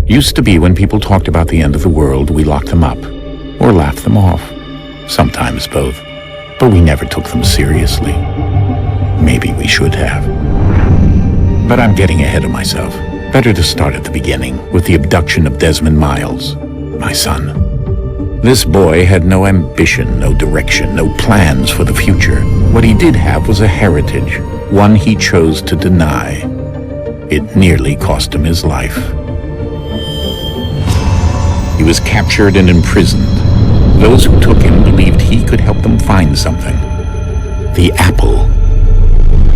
Used to be when people talked about the end of the world, we locked them up, or laughed them off. Sometimes both. But we never took them seriously. Maybe we should have. But I'm getting ahead of myself. Better to start at the beginning, with the abduction of Desmond Miles, my son. This boy had no ambition, no direction, no plans for the future. What he did have was a heritage, one he chose to deny. It nearly cost him his life. He was captured and imprisoned. Those who took him believed he could help them find something. The apple.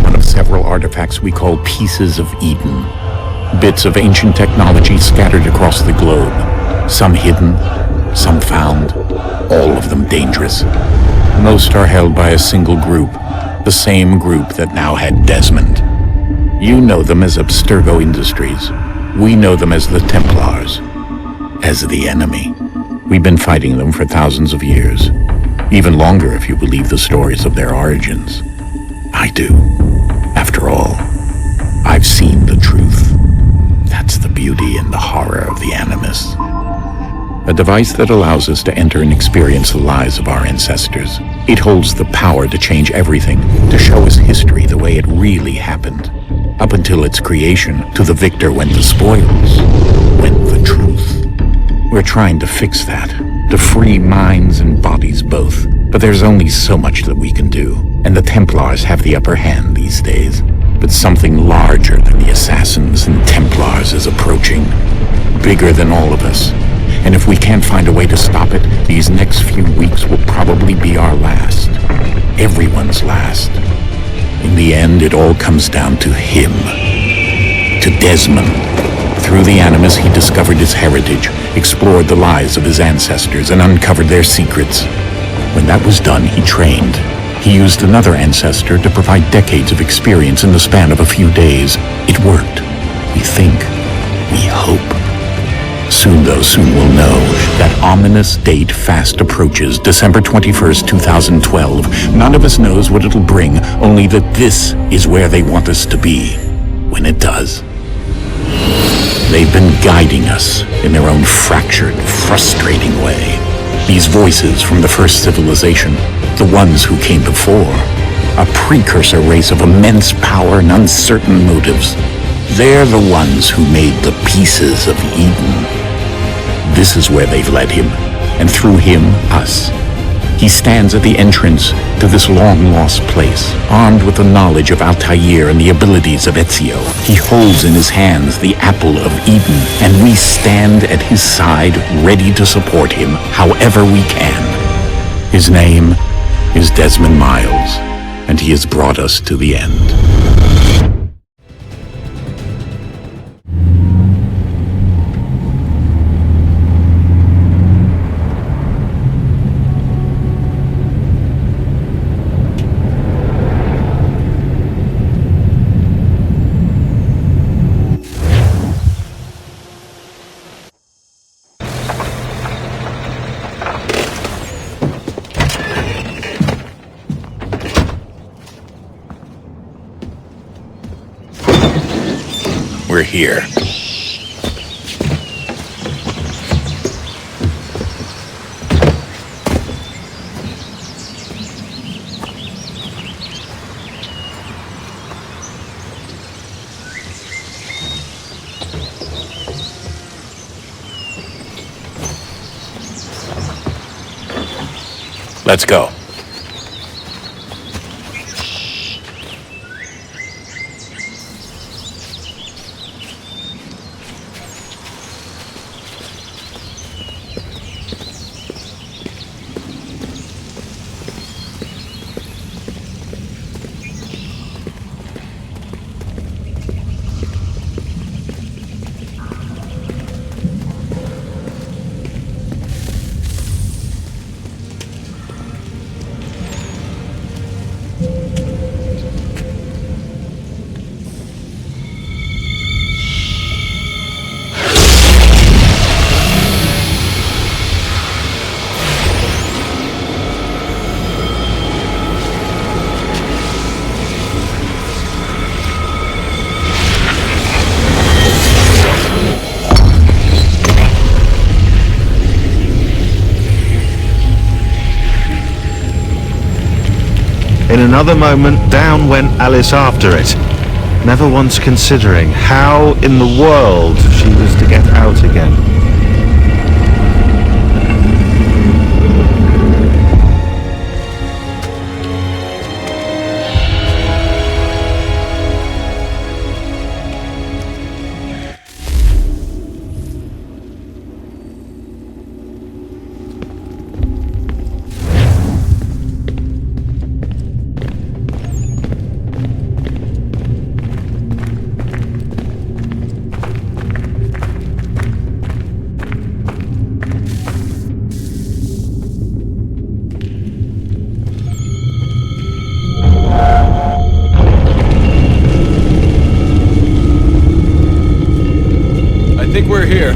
One of several artifacts we call pieces of Eden. Bits of ancient technology scattered across the globe. Some hidden, some found, all of them dangerous. Most are held by a single group, the same group that now had Desmond. You know them as Abstergo Industries. We know them as the Templars, as the enemy. We've been fighting them for thousands of years, even longer if you believe the stories of their origins. I do. After all, I've seen the truth. That's the beauty and the horror of the Animus. A device that allows us to enter and experience the lives of our ancestors. It holds the power to change everything, to show us history the way it really happened. Up until its creation, to the victor went the spoils, went the truth. We're trying to fix that, to free minds and bodies both. But there's only so much that we can do, and the Templars have the upper hand these days. But something larger than the Assassins and Templars is approaching, bigger than all of us. And if we can't find a way to stop it, these next few weeks will probably be our last. Everyone's last. In the end, it all comes down to him. To Desmond. Through the Animus, he discovered his heritage, explored the lives of his ancestors, and uncovered their secrets. When that was done, he trained. He used another ancestor to provide decades of experience in the span of a few days. It worked. We think. We hope. Soon we'll know. That ominous date fast approaches, December 21st, 2012. None of us knows what it'll bring, only that this is where they want us to be, when it does. They've been guiding us in their own fractured, frustrating way. These voices from the first civilization, the ones who came before, a precursor race of immense power and uncertain motives. They're the ones who made the pieces of Eden. This is where they've led him, and through him, us. He stands at the entrance to this long-lost place, armed with the knowledge of Altair and the abilities of Ezio. He holds in his hands the apple of Eden, and we stand at his side, ready to support him however we can. His name is Desmond Miles, and he has brought us to the end. We're here. Let's go. In another moment, down went Alice after it, never once considering how in the world she was to get out again. I think we're here.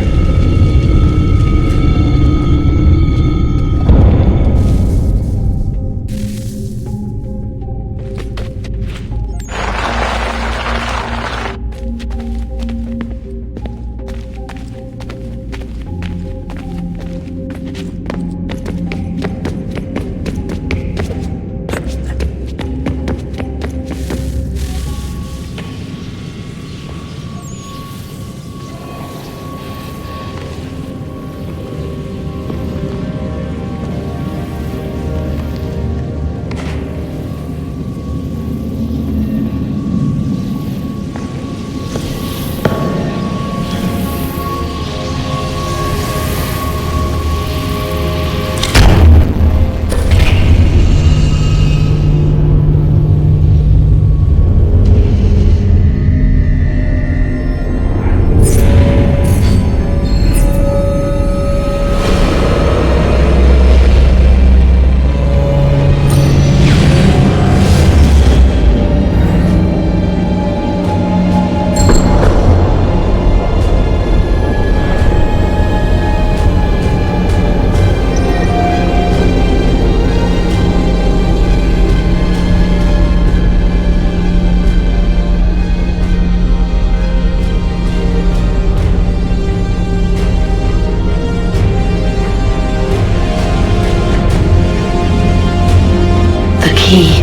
Key.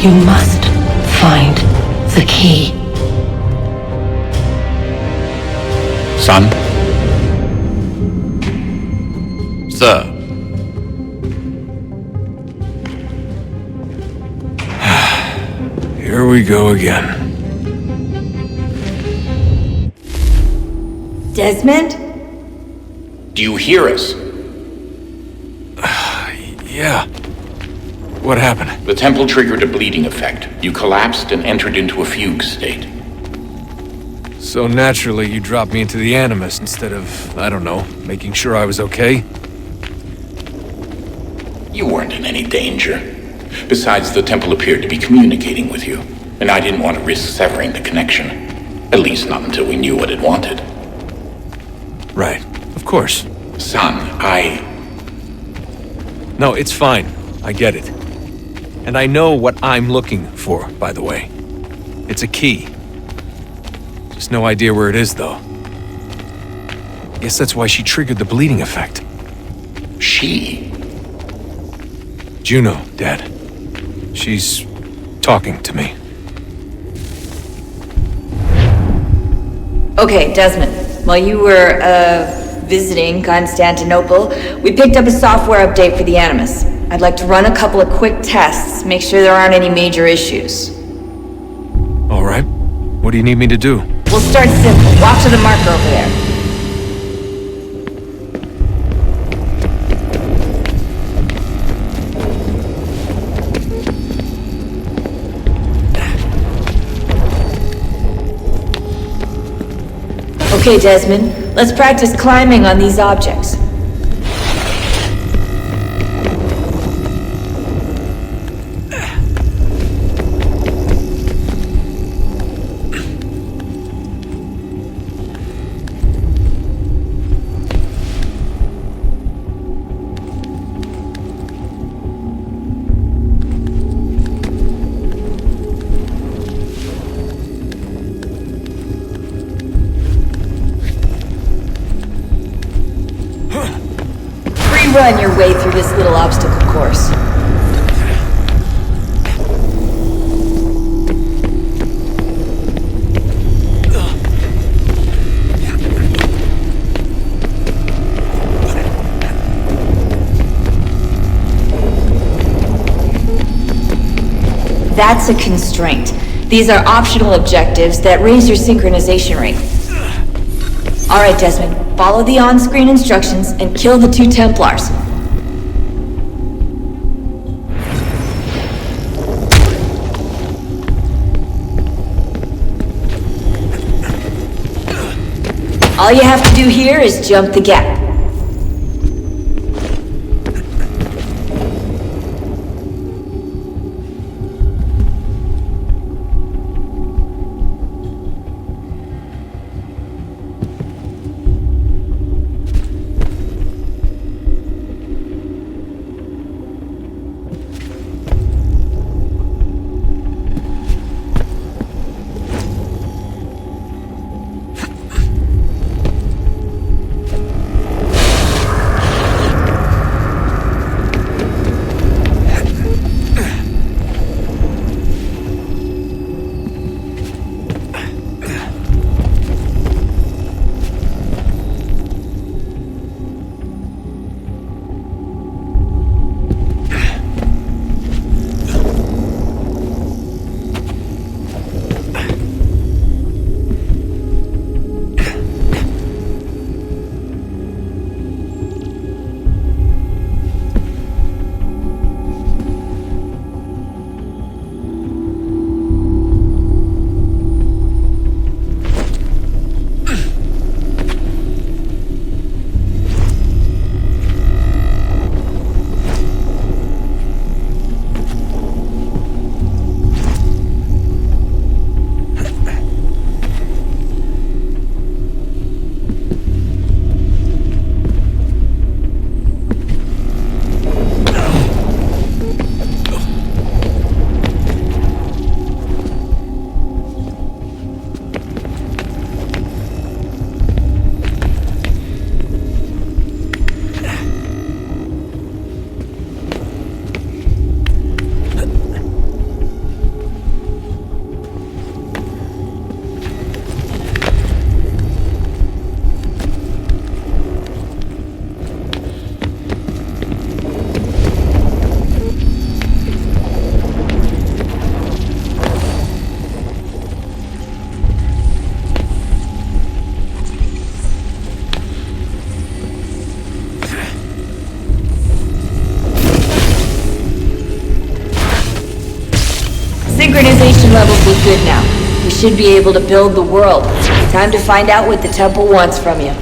You must find the key. Son? Sir. Here we go again. Desmond? Do you hear us? Yeah. What happened? The temple triggered a bleeding effect. You collapsed and entered into a fugue state. So naturally, you dropped me into the Animus instead of, I don't know, making sure I was okay? You weren't in any danger. Besides, the temple appeared to be communicating with you, and I didn't want to risk severing the connection. At least not until we knew what it wanted. Right. Of course. Son, No, it's fine. I get it. And I know what I'm looking for, by the way. It's a key. Just no idea where it is, though. Guess that's why she triggered the bleeding effect. She? Juno, Dad. She's talking to me. Okay, Desmond. While you were, visiting Constantinople, we picked up a software update for the Animus. I'd like to run a couple of quick tests, make sure there aren't any major issues. All right. What do you need me to do? We'll start simple. Walk to the marker over there. Okay, Desmond. Let's practice climbing on these objects. Run your way through this little obstacle course. That's a constraint. These are optional objectives that raise your synchronization rate. Alright, Desmond. Follow the on-screen instructions and kill the 2 Templars. All you have to do here is jump the gap. Synchronization levels look good now. We should be able to build the world. Time to find out what the temple wants from you.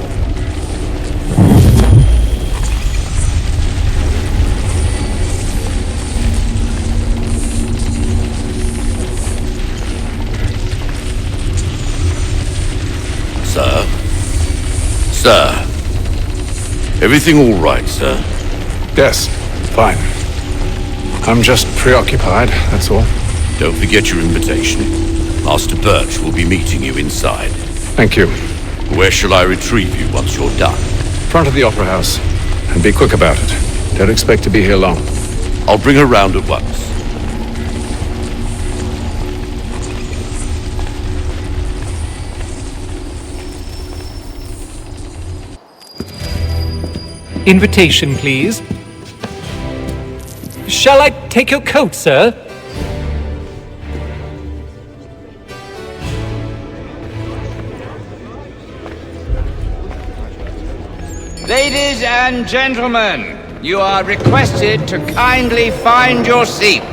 Sir? Sir? Everything all right, sir? Yes, fine. I'm just preoccupied, that's all. Don't forget your invitation. Master Birch will be meeting you inside. Thank you. Where shall I retrieve you once you're done? Front of the Opera House. And be quick about it. Don't expect to be here long. I'll bring her round at once. Invitation, please. Shall I take your coat, sir? Ladies and gentlemen, you are requested to kindly find your seats.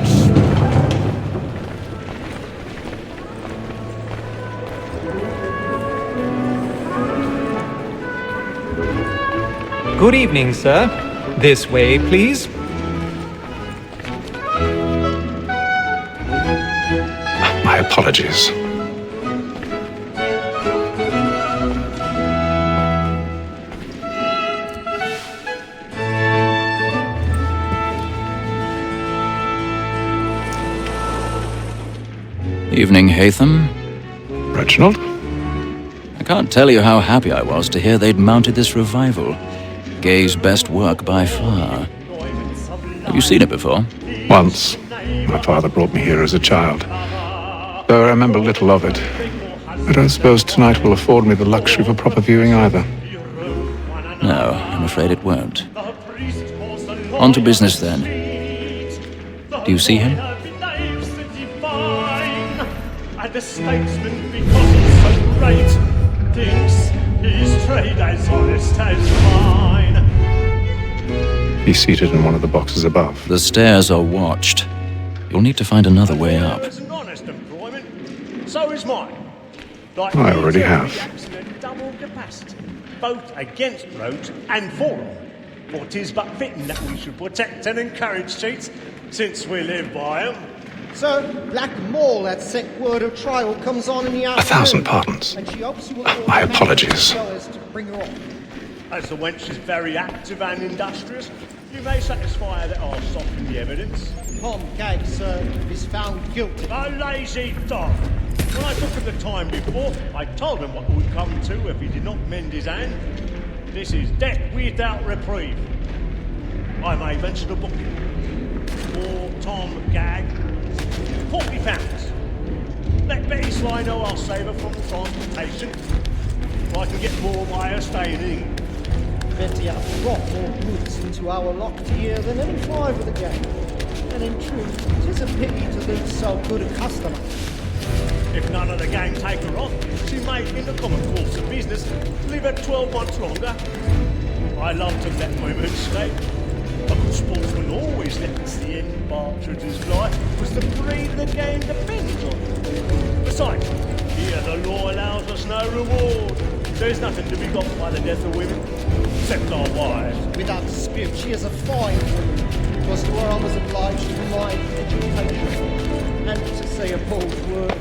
Good evening, sir. This way, please. My apologies. Evening, Haytham. Reginald? I can't tell you how happy I was to hear they'd mounted this revival. Gay's best work by far. Have you seen it before? Once. My father brought me here as a child. Though I remember little of it. I don't suppose tonight will afford me the luxury of a proper viewing either. No, I'm afraid it won't. On to business then. Do you see him? And the statesman, because he's so great, thinks his trade as honest as mine. He's seated in one of the boxes above. The stairs are watched. You'll need to find another way up. It's an honest employment. So is mine. Like I already have. Double capacity, both against roads and for them. For 'tis but fitting that we should protect and encourage cheats, since we live by them. So, Black Mole, that sick word of trial comes on in the afternoon. 1,000 pardons. And she hopes you will My apologies. to bring her on. As the wench is very active and industrious, you may satisfy her that I'll soften the evidence. Tom Gag, sir, is found guilty. A lazy dog. When I took him the time before, I told him what would come to if he did not mend his hand. This is death without reprieve. I may mention a book. For Tom Gag, £40. Let Betty Sly know I'll save her from transportation. If I can get more by her staying in England. Betty hath brought more goods into our locked year than any five of the gang. And in truth, 'tis a pity to lose so good a customer. If none of the gang take her on, she may, in the common course of business, live her 12 months longer. I love to let women escape. A good sportsman always lets the end partridges fly, because the breed of the game depends on it. Besides, here the law allows us no reward. There's nothing to be got by the death of women, except our wives. Without dispute, she is a fine woman, because to her I was obliged to provide education. And to say a bold word,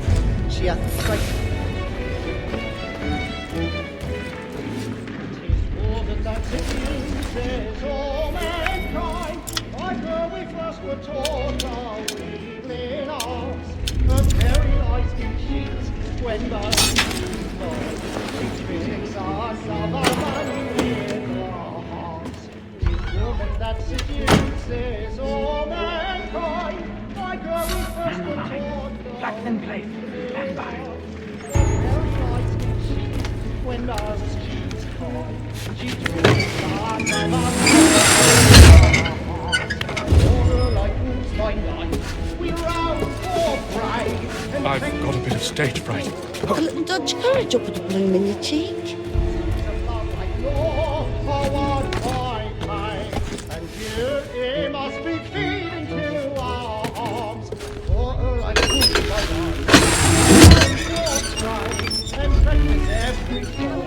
she hath faith. Tis more than that it uses all mankind. Like where we first were taught our weakling arms. Her very eyes can cheat when the she tricks us of our money in our hearts. Tis more than that seduces all mankind. Like where we first were taught Black and place. Stand by. very eyes can cheat when ours cheats hard. She tricks us of our money in our hearts. Order like wolves by night. We rouse for prey. I've got a bit of stage fright. A little Dutch courage will put a bloom in your cheek. And you must be feeding to our arms. For like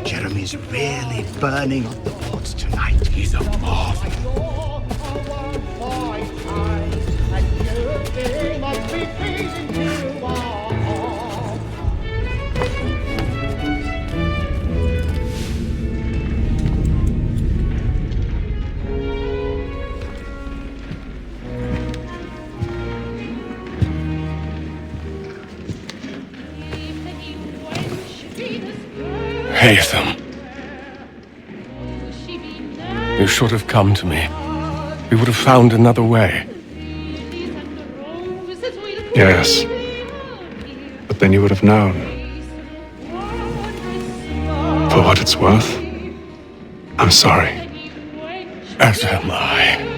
Jeremy's really burning up the pots tonight. He's a marvel. And you must be feeding to our arms. Haytham. You should have come to me. We would have found another way. Yes. But then you would have known. For what it's worth, I'm sorry. As am I.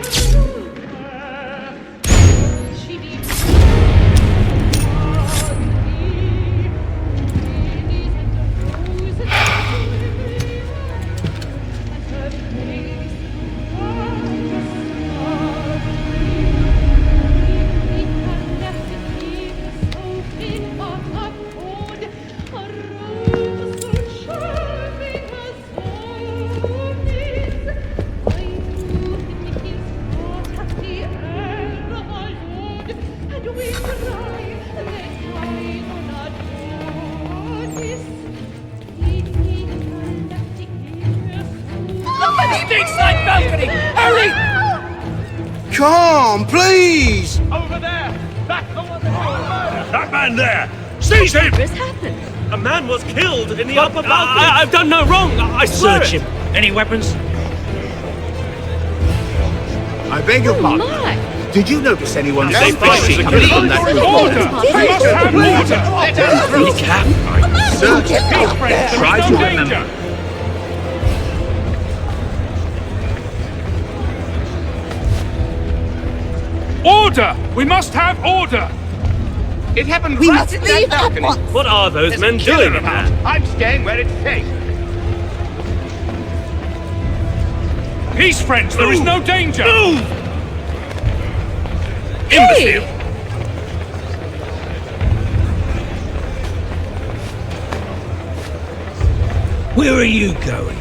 Come, please! Over there! That's the one That man there! Seize him! What has happened? A man was killed in the upper balcony! I've done no wrong! I swear Search him. Any weapons? I beg your pardon. My. Did you notice anyone They fishing fight from that order! water? We must have order! Let us through. Search it. Try to remember. Order! We must have order! It happened We right must in leave that balcony. at once. What are those There's men a killer doing in about. there? I'm staying where it's safe. Peace, friends. There is no danger. Hey! Imbecile. Where are you going?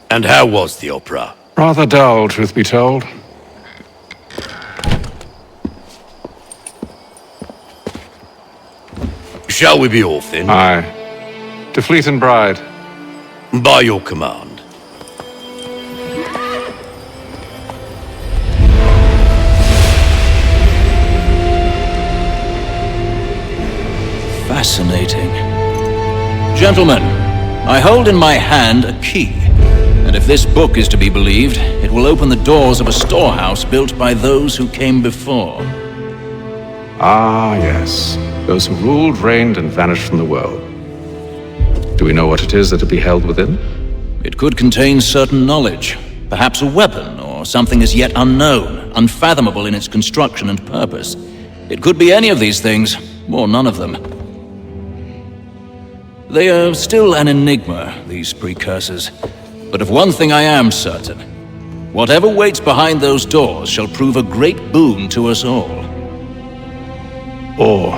And how was the opera? Rather dull, truth be told. Shall we be off then? Aye. To Fleet and Bride. By your command. Fascinating. Gentlemen, I hold in my hand a key. And if this book is to be believed, it will open the doors of a storehouse built by those who came before. Ah, yes. Those who ruled, reigned, and vanished from the world. Do we know what it is that will be held within? It could contain certain knowledge, perhaps a weapon, or something as yet unknown, unfathomable in its construction and purpose. It could be any of these things, or none of them. They are still an enigma, these precursors. But of one thing I am certain. Whatever waits behind those doors shall prove a great boon to us all. Or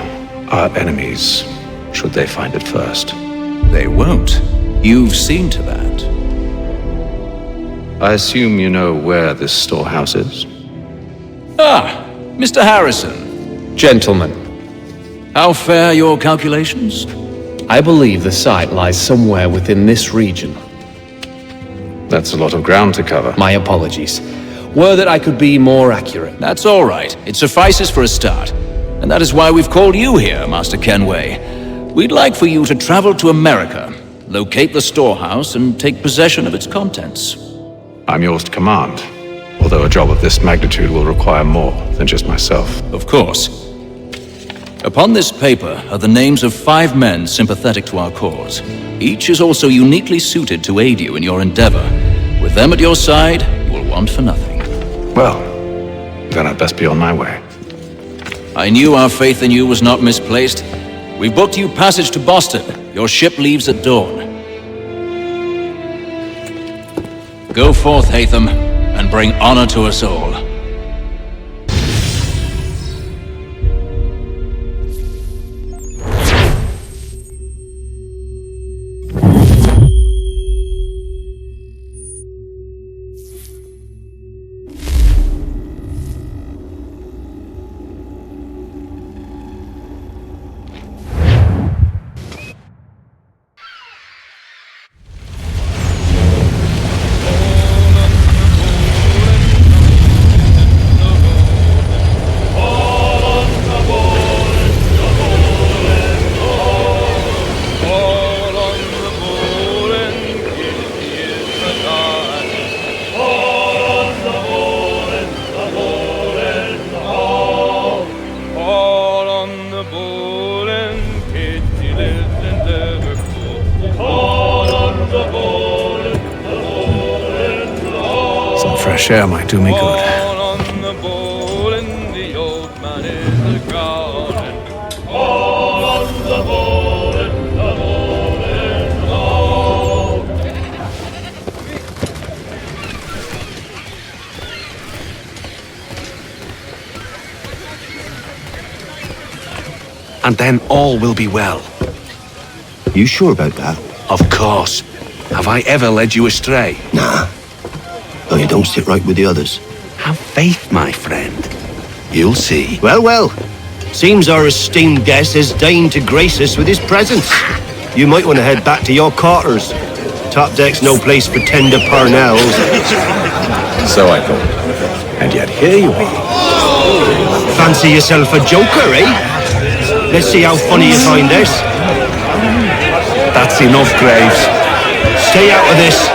our enemies, should they find it first. They won't. You've seen to that. I assume you know where this storehouse is? Ah, Mr. Harrison. Gentlemen, How fare your calculations? I believe the site lies somewhere within this region. That's a lot of ground to cover. My apologies. Were that I could be more accurate. That's all right. It suffices for a start. And that is why we've called you here, Master Kenway. We'd like for you to travel to America, locate the storehouse, and take possession of its contents. I'm yours to command, although a job of this magnitude will require more than just myself. Of course. Upon this paper are the names of 5 men sympathetic to our cause. Each is also uniquely suited to aid you in your endeavor. With them at your side, you will want for nothing. Well, then I'd best be on my way. I knew our faith in you was not misplaced. We've booked you passage to Boston. Your ship leaves at dawn. Go forth, Hatham, and bring honor to us all. Fresh air might do me good. And then all will be well. You sure about that? Of course. Have I ever led you astray? Nah. Oh, you don't sit right with the others. Have faith, my friend. You'll see. Well, well. Seems our esteemed guest has deigned to grace us with his presence. You might want to head back to your quarters. Top deck's no place for tender parnells. So I thought. And yet here you are. Fancy yourself a joker, eh? Let's see how funny you find this. That's enough, Graves. Stay out of this.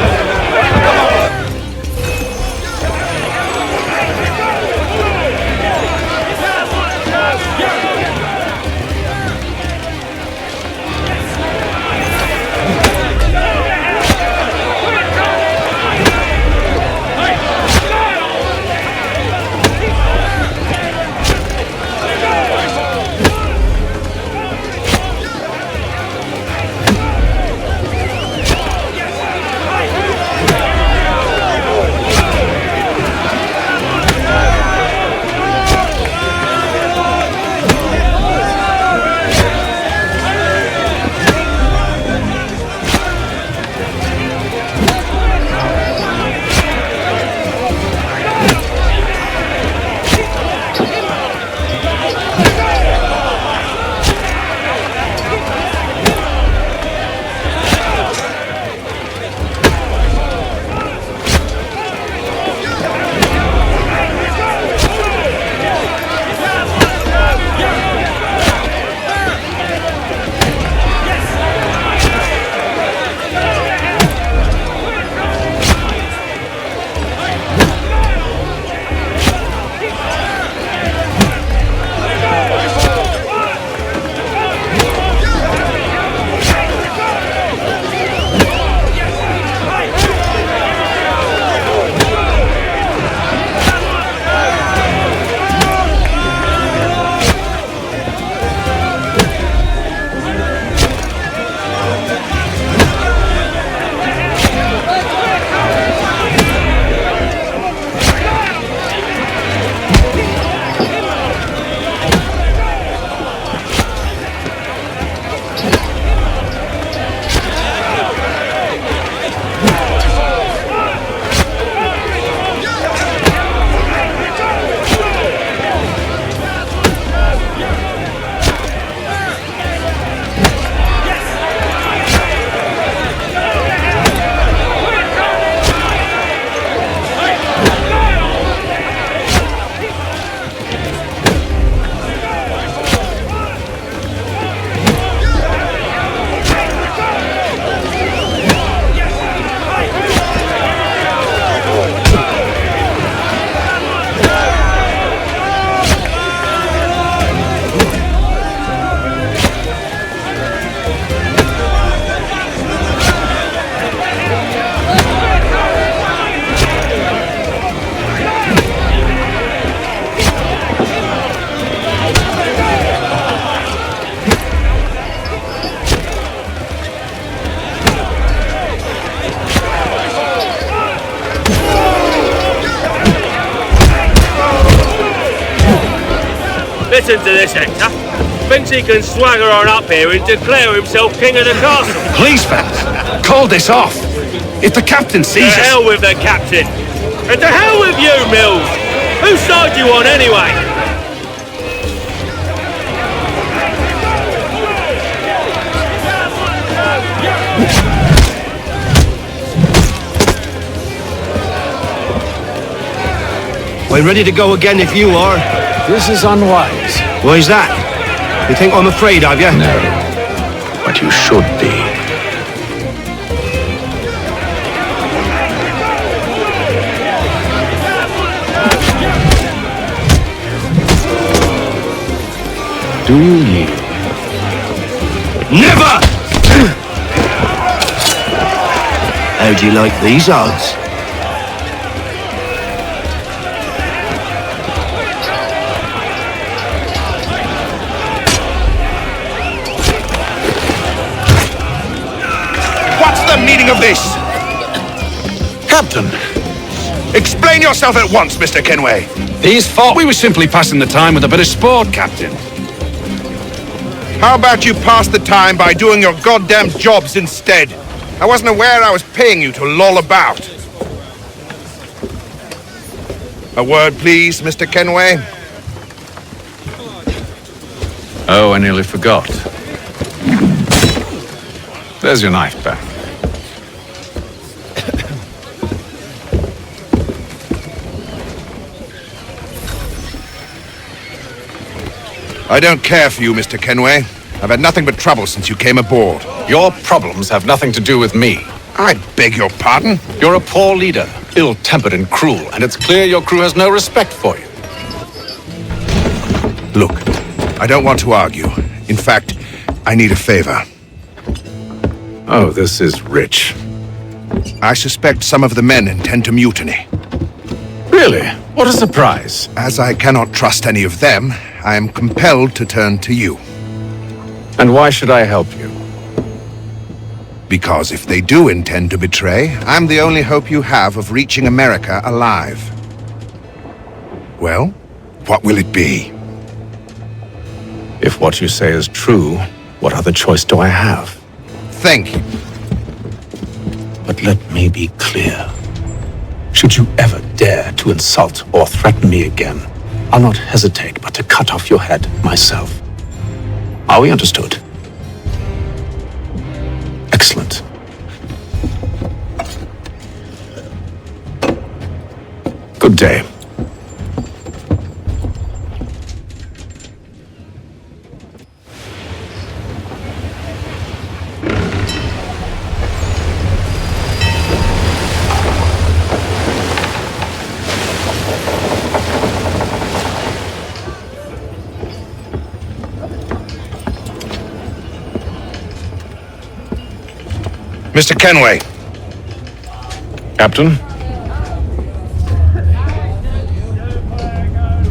Listen to this, Hector. Thinks he can swagger on up here and declare himself king of the castle. Please, fellas, call this off. If the captain sees us... To hell with the captain. And to hell with you, Mills. Whose side you on, anyway? We're ready to go again if you are. This is unwise. Why's that? You think I'm afraid of you? No, but you should be. Do you yield? Never! How do you like these odds? What's the meaning of this? Captain! Explain yourself at once, Mr. Kenway. These thought we were simply passing the time with a bit of sport, Captain. How about you pass the time by doing your goddamn jobs instead? I wasn't aware I was paying you to loll about. A word, please, Mr. Kenway. Oh, I nearly forgot. There's your knife back. I don't care for you, Mr. Kenway. I've had nothing but trouble since you came aboard. Your problems have nothing to do with me. I beg your pardon? You're a poor leader, ill-tempered and cruel, and it's clear your crew has no respect for you. Look, I don't want to argue. In fact, I need a favor. Oh, this is rich. I suspect some of the men intend to mutiny. Really? What a surprise. As I cannot trust any of them, I am compelled to turn to you. And why should I help you? Because if they do intend to betray, I'm the only hope you have of reaching America alive. Well, what will it be? If what you say is true, what other choice do I have? Thank you. But let me be clear. Should you ever dare to insult or threaten me again, I'll not hesitate but to cut off your head myself. Are we understood? Excellent. Good day. Mr. Kenway. Captain?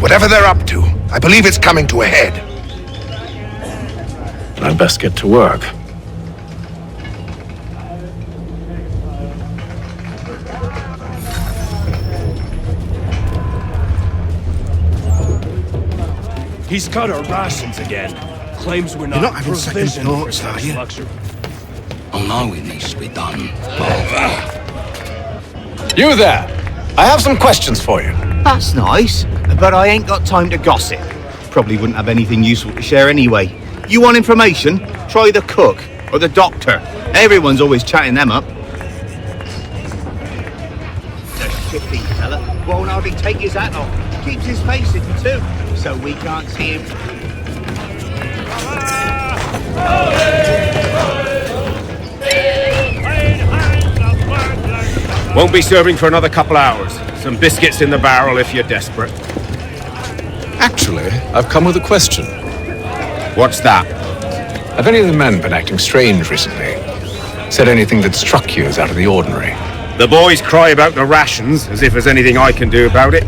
Whatever they're up to, I believe it's coming to a head. I'd best get to work. He's cut our rations again. Claims we're You're not having second provisioned thoughts, for are such you? luxury. Oh no, it needs to be done. You there! I have some questions for you. That's nice, but I ain't got time to gossip. Probably wouldn't have anything useful to share anyway. You want information? Try the cook or the doctor. Everyone's always chatting them up. The shifty fella won't hardly take his hat off. Keeps his face hidden too, so we can't see him. Won't be serving for another couple hours. Some biscuits in the barrel if you're desperate. Actually, I've come with a question. What's that? Have any of the men been acting strange recently? Said anything that struck you as out of the ordinary? The boys cry about the rations, as if there's anything I can do about it.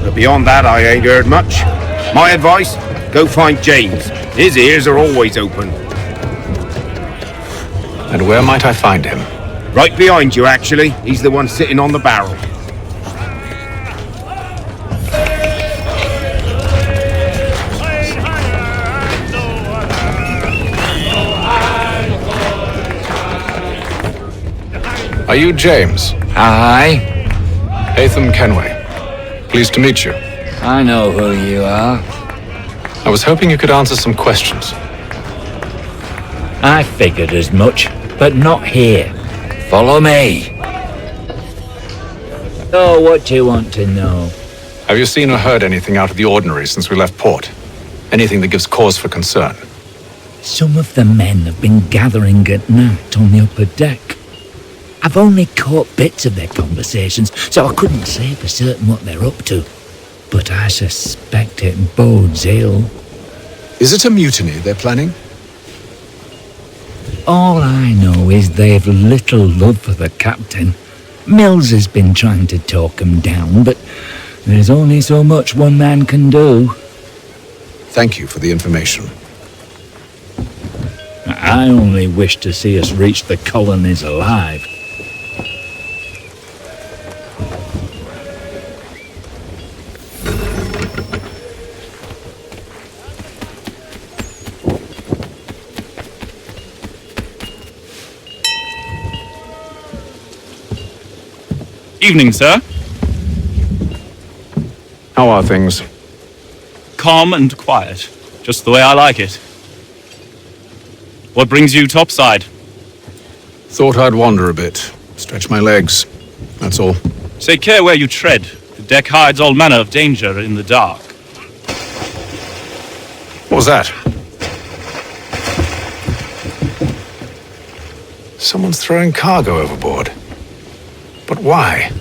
But beyond that, I ain't heard much. My advice, go find James. His ears are always open. And where might I find him? Right behind you, actually. He's the one sitting on the barrel. Are you James? Aye. Haytham Kenway. Pleased to meet you. I know who you are. I was hoping you could answer some questions. I figured as much, but not here. Follow me. Oh, what do you want to know? Have you seen or heard anything out of the ordinary since we left port? Anything that gives cause for concern? Some of the men have been gathering at night on the upper deck. I've only caught bits of their conversations, so I couldn't say for certain what they're up to. But I suspect it bodes ill. Is it a mutiny they're planning? All I know is they've little love for the captain. Mills has been trying to talk him down, but there's only so much one man can do. Thank you for the information. I only wish to see us reach the colonies alive. Evening, sir. How are things? Calm and quiet. Just the way I like it. What brings you topside? Thought I'd wander a bit. Stretch my legs. That's all. Take care where you tread. The deck hides all manner of danger in the dark. What was that? Someone's throwing cargo overboard. But why?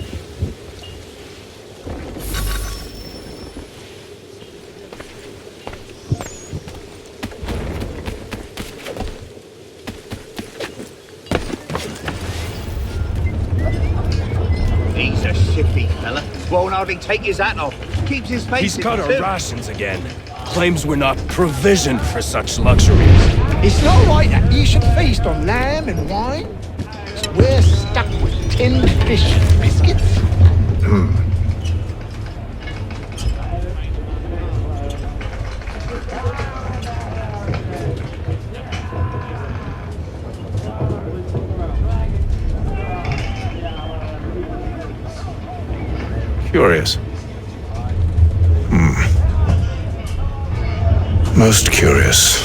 He's a shifty fella. Won't hardly take his hat off. Keeps his face He's in cut the our too. rations again. Claims we're not provisioned for such luxuries. It's not right that you should feast on lamb and wine. So we're stuck with tinned fish and biscuits. Curious. Most curious.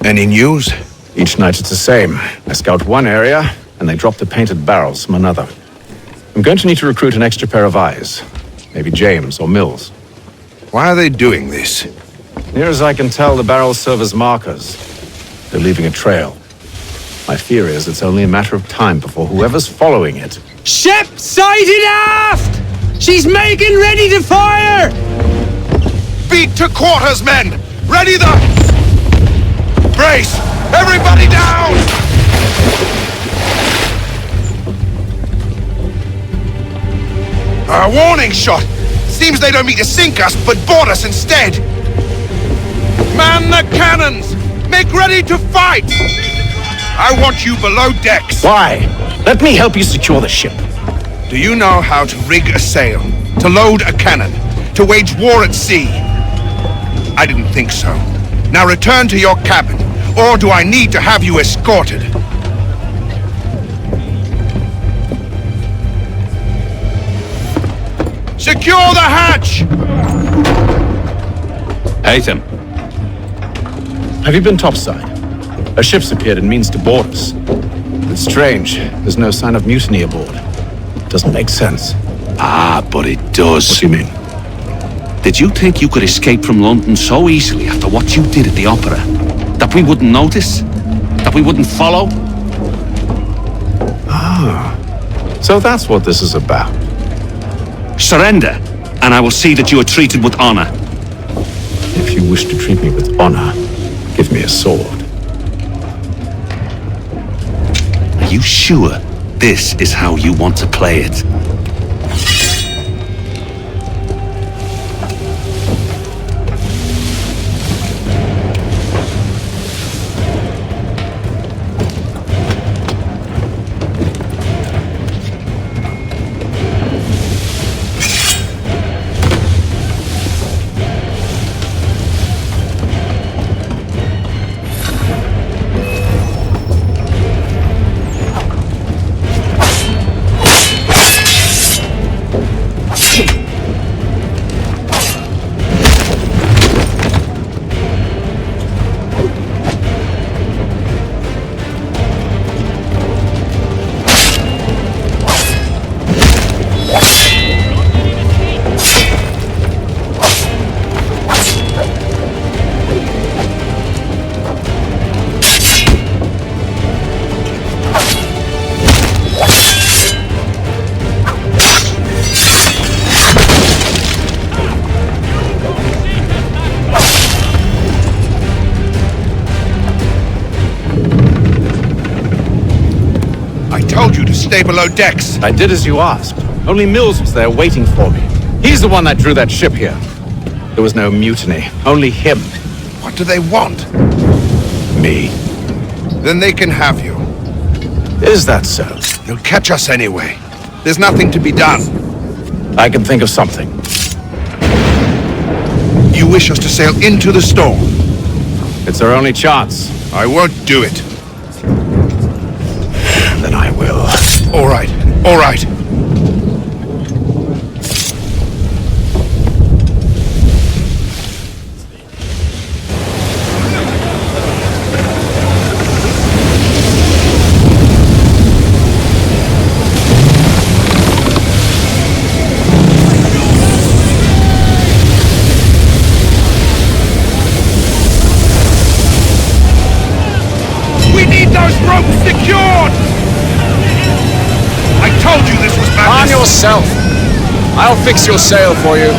Any news? Each night it's the same. I scout one area, and they drop the painted barrels from another. I'm going to need to recruit an extra pair of eyes. Maybe James or Mills. Why are they doing this? Near as I can tell, the barrels serve as markers. They're leaving a trail. My fear is it's only a matter of time before whoever's following it. Ship sighted aft! She's making ready to fire! Beat to quarters, men! Ready the... Brace! Everybody down! A warning shot! Seems they don't mean to sink us, but board us instead! Man the cannons! Make ready to fight! I want you below decks! Why? Let me help you secure the ship. Do you know how to rig a sail? To load a cannon? To wage war at sea? I didn't think so. Now return to your cabin, or do I need to have you escorted? Secure the hatch! Mayhem. Have you been topside? A ship's appeared and means to board us. It's strange. There's no sign of mutiny aboard. Doesn't make sense. Ah, but it does. What do you mean? Did you think you could escape from London so easily after what you did at the opera? That we wouldn't notice? That we wouldn't follow? Ah, so that's what this is about. Surrender, and I will see that you are treated with honor. If you wish to treat me with honor, give me a sword. Are you sure this is how you want to play it? Stay below decks. I did as you asked. Only Mills was there waiting for me. He's the one that drew that ship here. There was no mutiny, only him. What do they want? Me. Then they can have you. Is that so? They'll catch us anyway. There's nothing to be done. I can think of something. You wish us to sail into the storm? It's our only chance. I won't do it. Then I will. All right, all right. We need those ropes secured! I told you this was madness! Arm yourself! I'll fix your sail for you.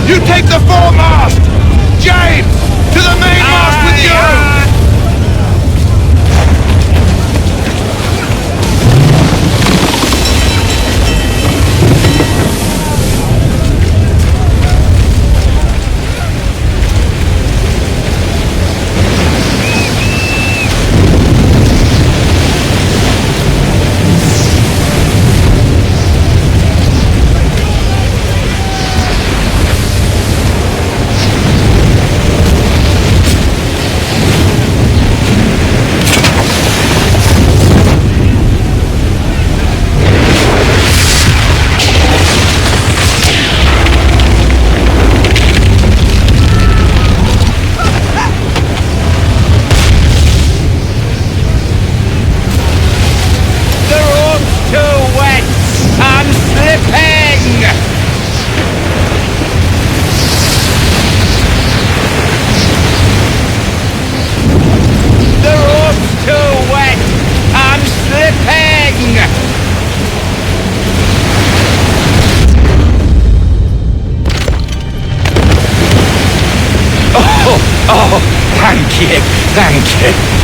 You take the foremast! James! To the mainmast with you! Oh, thank you, thank you.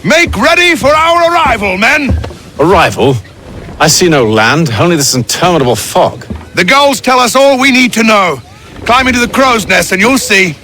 Make ready for our arrival, men! Arrival? I see no land, only this interminable fog. The gulls tell us all we need to know. Climb into the crow's nest and you'll see.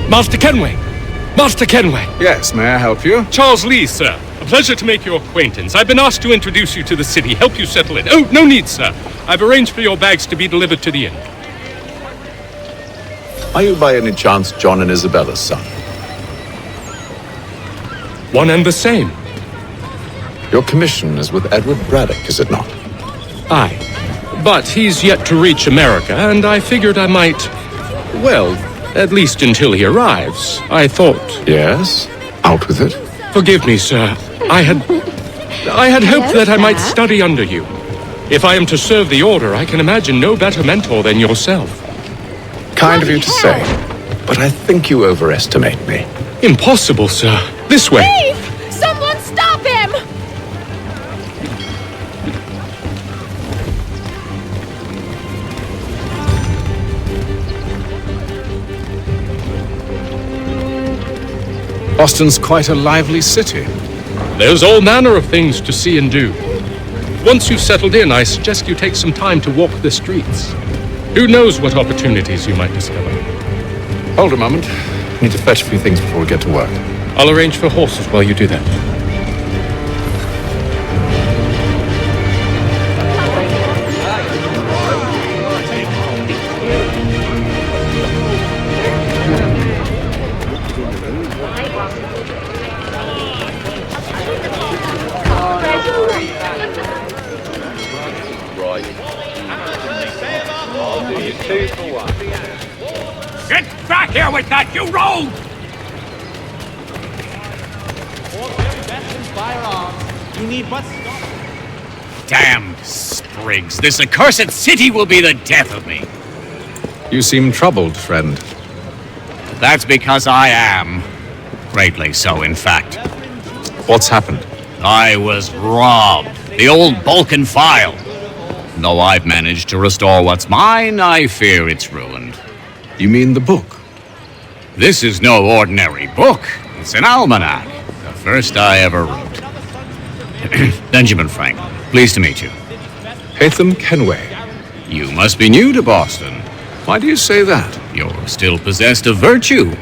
Master Kenway! Master Kenway! Yes, may I help you? Charles Lee, sir. A pleasure to make your acquaintance. I've been asked to introduce you to the city, help you settle in. Oh, no need, sir. I've arranged for your bags to be delivered to the inn. Are you by any chance John and Isabella's son? One and the same. Your commission is with Edward Braddock, is it not? Aye. But he's yet to reach America, and I figured I might... Well, at least until he arrives, I thought... Yes? Out with it. Forgive me, sir. I had hoped that I might study under you. If I am to serve the Order, I can imagine no better mentor than yourself. Kind of you to say, but I think you overestimate me. Impossible, sir. This way. Thief! Someone stop him! Boston's quite a lively city. There's all manner of things to see and do. Once you've settled in, I suggest you take some time to walk the streets. Who knows what opportunities you might discover. Hold a moment. I need to fetch a few things before we get to work. I'll arrange for horses while you do that. Get back here with that, you rogue! You need but Damned sprigs, this accursed city will be the death of me. You seem troubled, friend. That's because I am. Greatly so, in fact. What's happened? I was robbed. The old Balkan file. Though I've managed to restore what's mine, I fear it's ruined. You mean the book? This is no ordinary book. It's an almanac. The first I ever wrote. Benjamin Franklin, pleased to meet you. Haytham Kenway. You must be new to Boston. Why do you say that? You're still possessed of virtue.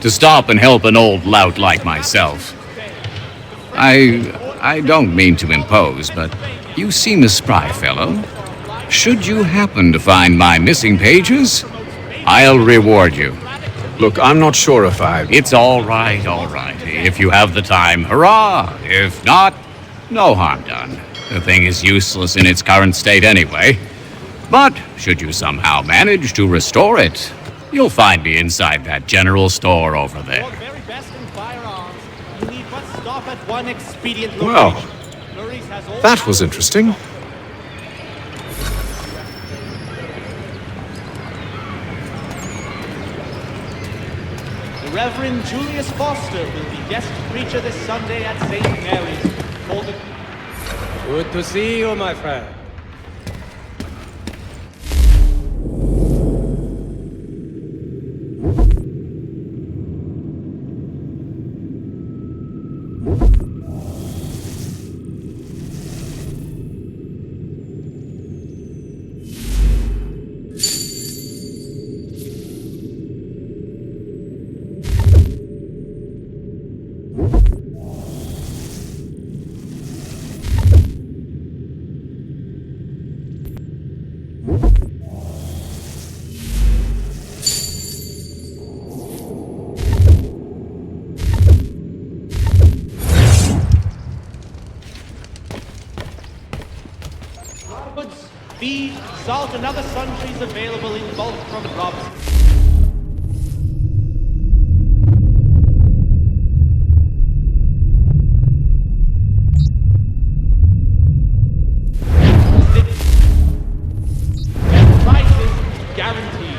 To stop and help an old lout like myself. I don't mean to impose, but you seem a spry fellow. Should you happen to find my missing pages, I'll reward you. Look, I'm not sure if I... It's all right, all right. If you have the time, hurrah! If not, no harm done. The thing is useless in its current state anyway. But should you somehow manage to restore it, you'll find me inside that general store over there. Well, that was interesting. The Reverend Julius Foster will be guest preacher this Sunday at St. Mary's. Good to see you, my friend. Feed, salt, and other sundries available in bulk from Robinson. Prices guaranteed.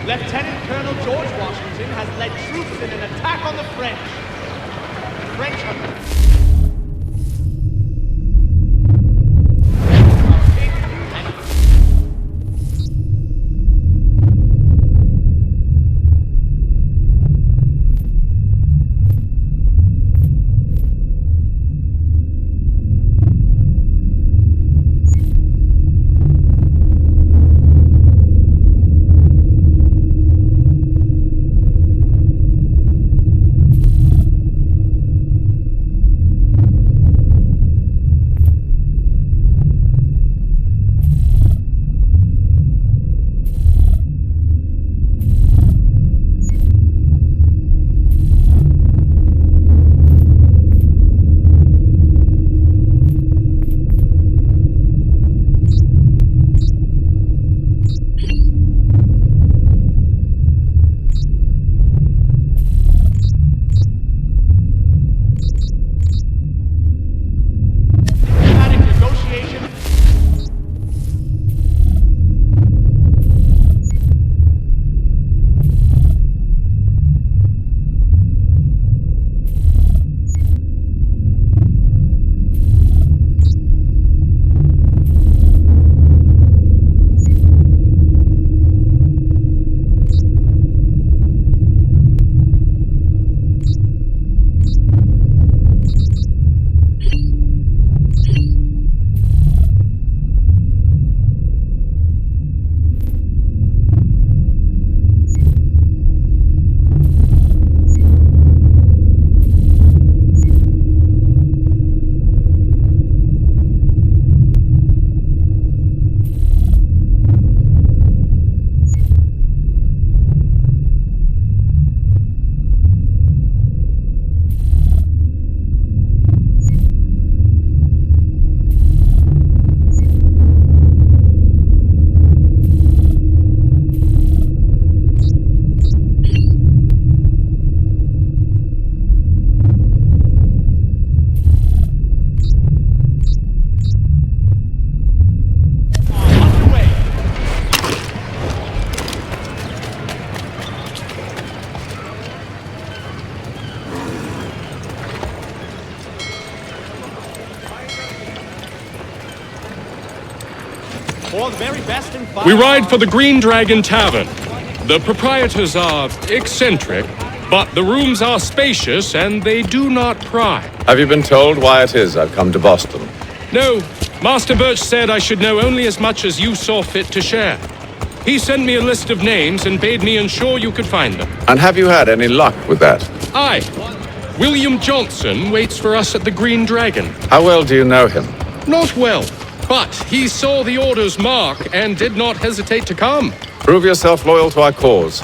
Lieutenant Colonel George Washington has led troops in an attack on the French. The French have... We ride for the Green Dragon Tavern. The proprietors are eccentric, but the rooms are spacious and they do not pry. Have you been told why it is I've come to Boston? No, Master Birch said I should know only as much as you saw fit to share. He sent me a list of names and bade me ensure you could find them. And have you had any luck with that? Aye. William Johnson waits for us at the Green Dragon. How well do you know him? Not well, but he saw the order's mark and did not hesitate to come. Prove yourself loyal to our cause,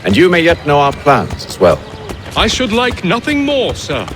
and you may yet know our plans as well. I should like nothing more, sir.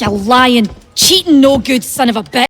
You lying, cheating, no good son of a bitch.